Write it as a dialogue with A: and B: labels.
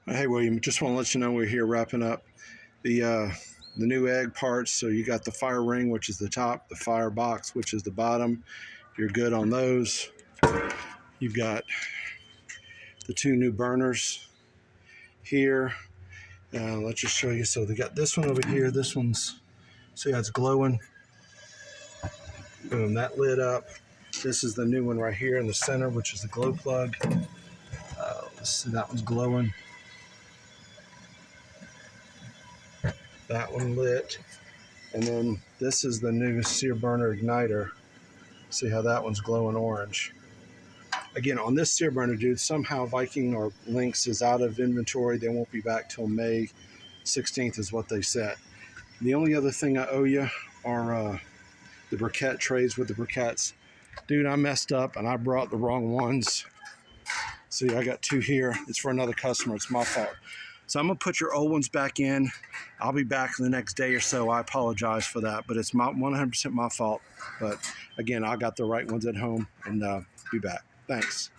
A: Hey William, just want to let you know we're here wrapping up the new egg parts. So you got the fire ring, which is the top, the fire box, which is the bottom. You're good on those. You've got the two new burners here. Let's just show you. So they got this one over here. This one's, see how it's glowing? Boom, that lit up. This is the new one right here in the center, which is the glow plug. Let's see, that one's glowing. That one lit. And then this is the new sear burner igniter. See how that one's glowing orange. Again, on this sear burner, dude, somehow Viking or Lynx is out of inventory. They won't be back till May 16th is what they said. The only other thing I owe you are the briquette trays with the briquettes. Dude, I messed up and I brought the wrong ones. See, I got two here. It's for another customer. It's my fault. So I'm going to put your old ones back in. I'll be back the next day or so. I apologize for that, but it's 100% my fault. But again, I got the right ones at home and be back. Thanks.